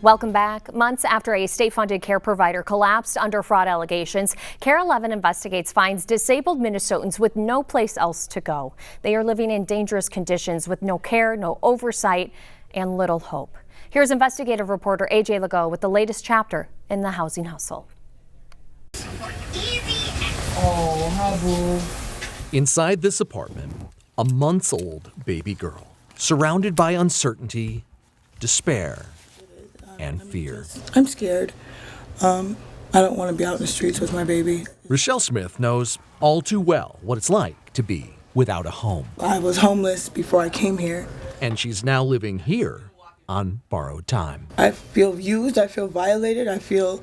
Welcome back. Months after a state-funded care provider collapsed under fraud allegations, KARE 11 investigates finds disabled Minnesotans with no place else to go. They are living in dangerous conditions with no care, no oversight, and little hope. Here's investigative reporter AJ Legault with the latest chapter in the housing hustle. Oh, how boo. Inside this apartment, a months-old baby girl, surrounded by uncertainty, despair, and fear. I'm scared. I don't want to be out in the streets with my baby. Rochelle Smith knows all too well what it's like to be without a home. I was homeless before I came here. And she's now living here on borrowed time. I feel used, I feel violated, I feel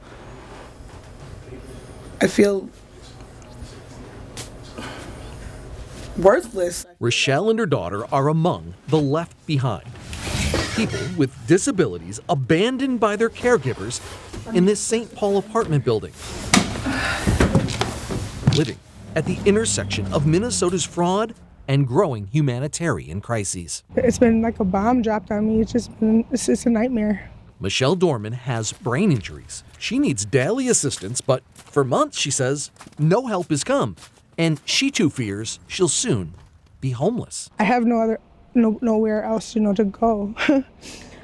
worthless. Rochelle and her daughter are among the left behind. People with disabilities abandoned by their caregivers in this St. Paul apartment building. Living at the intersection of Minnesota's fraud and growing humanitarian crises. It's been like a bomb dropped on me. It's just a nightmare. Michelle Dorman has brain injuries. She needs daily assistance, but for months, she says, no help has come. And she too fears she'll soon be homeless. I have nowhere else, to go.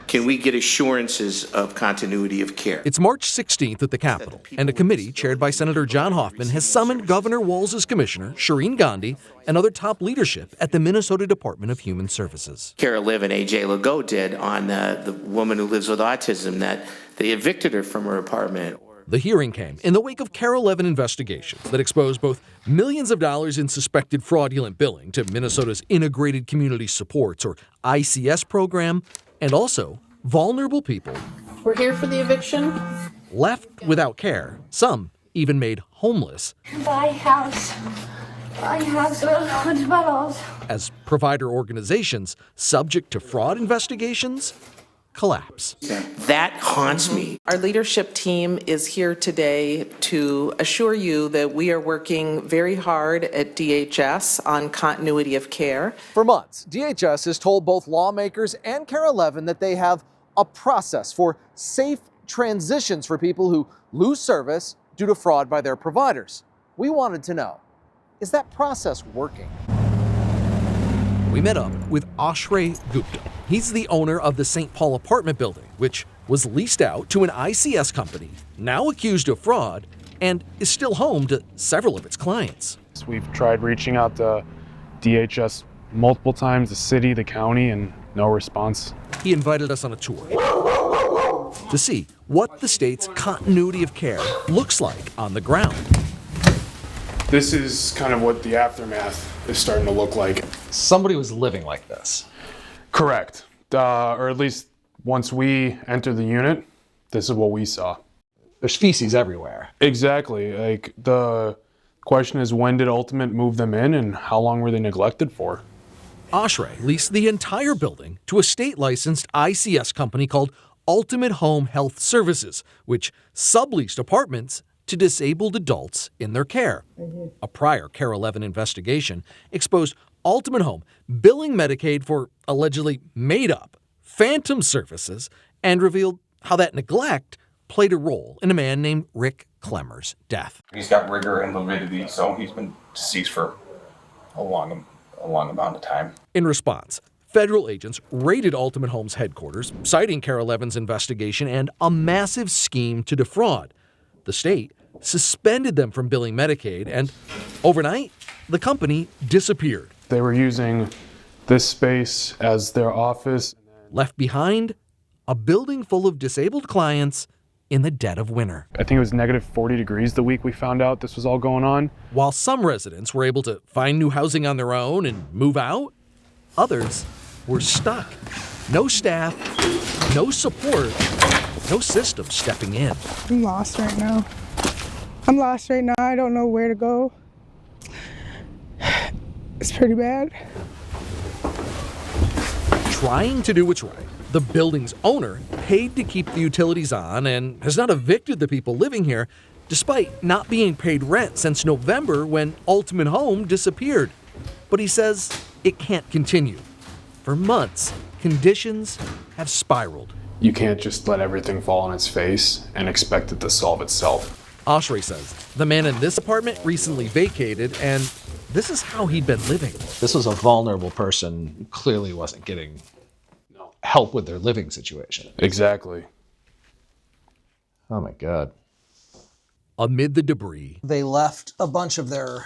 Can we get assurances of continuity of care? It's March 16th at the Capitol, and a committee chaired by Senator John Hoffman has summoned Governor Walz's commissioner, Shireen Gandhi, and other top leadership at the Minnesota Department of Human Services. KARE 11 AJ Legault did on the woman who lives with autism, that they evicted her from her apartment. The hearing came in the wake of KARE 11 investigations that exposed both millions of dollars in suspected fraudulent billing to Minnesota's Integrated Community Supports, or ICS program, and also vulnerable people. We're here for the eviction. Left without care, some even made homeless. Buy house, As provider organizations subject to fraud investigations collapse. That haunts me. Our leadership team is here today to assure you that we are working very hard at DHS on continuity of care. For months, DHS has told both lawmakers and KARE 11 that they have a process for safe transitions for people who lose service due to fraud by their providers. We wanted to know, is that process working? We met up with Ashray Gupta. He's the owner of the St. Paul apartment building, which was leased out to an ICS company, now accused of fraud, and is still home to several of its clients. We've tried reaching out to DHS multiple times, the city, the county, and no response. He invited us on a tour to see what the state's continuity of care looks like on the ground. This is kind of what the aftermath is starting to look like. Somebody was living like this. Correct. Or at least once we entered the unit, this is what we saw. There's feces everywhere. Exactly. Like, the question is, when did Ultimate move them in and how long were they neglected for? Ashray leased the entire building to a state-licensed ICS company called Ultimate Home Health Services, which subleased apartments to disabled adults in their care. A prior KARE 11 investigation exposed Ultimate Home billing Medicaid for allegedly made-up, phantom services and revealed how that neglect played a role in a man named Rick Clemmer's death. He's got rigor and lividity, so he's been deceased for a long amount of time. In response, federal agents raided Ultimate Home's headquarters, citing KARE 11's investigation and a massive scheme to defraud. The state suspended them from billing Medicaid, and overnight, the company disappeared. They were using this space as their office. Left behind, a building full of disabled clients in the dead of winter. I think it was negative 40 degrees the week we found out this was all going on. While some residents were able to find new housing on their own and move out, others were stuck. No staff, no support, no system stepping in. I'm lost right now. I don't know where to go. It's pretty bad. Trying to do what's right, the building's owner paid to keep the utilities on and has not evicted the people living here, despite not being paid rent since November when Ultimate Home disappeared. But he says it can't continue. For months, conditions have spiraled. You can't just let everything fall on its face and expect it to solve itself. Oshray says the man in this apartment recently vacated, and this is how he'd been living. This was a vulnerable person who clearly wasn't getting help with their living situation. Exactly. Oh my God. Amid the debris, They left a bunch of their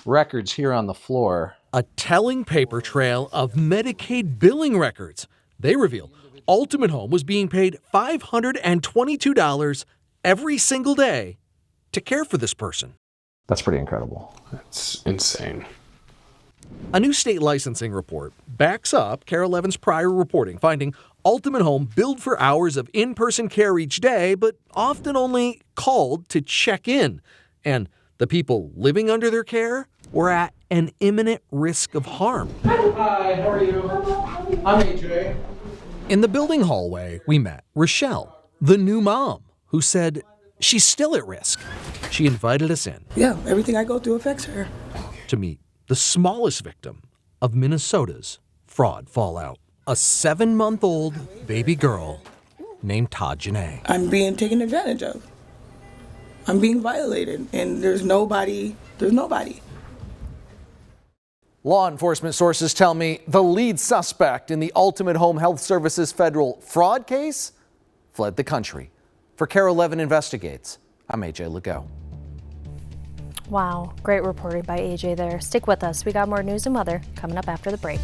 Records here on the floor. a telling paper trail of Medicaid billing records. They reveal Ultimate Home was being paid $522 every single day to care for this person. That's pretty incredible. It's insane. A new state licensing report backs up KARE 11's prior reporting, finding Ultimate Home billed for hours of in-person care each day, but often only called to check in. And the people living under their care were at an imminent risk of harm. Hi, how are you? I'm AJ. In the building hallway, we met Rochelle, the new mom, who said she's still at risk. She invited us in Yeah, everything I go through affects her. to meet the smallest victim of Minnesota's fraud fallout. A 7-month-old baby girl named Todd Janae. I'm being taken advantage of. I'm being violated, and there's nobody. Law enforcement sources tell me the lead suspect in the Ultimate Home Health Services federal fraud case fled the country. For KARE 11 Investigates, I'm AJ Legault. Wow, great reporting by AJ there. Stick with us. We got more news and weather coming up after the break.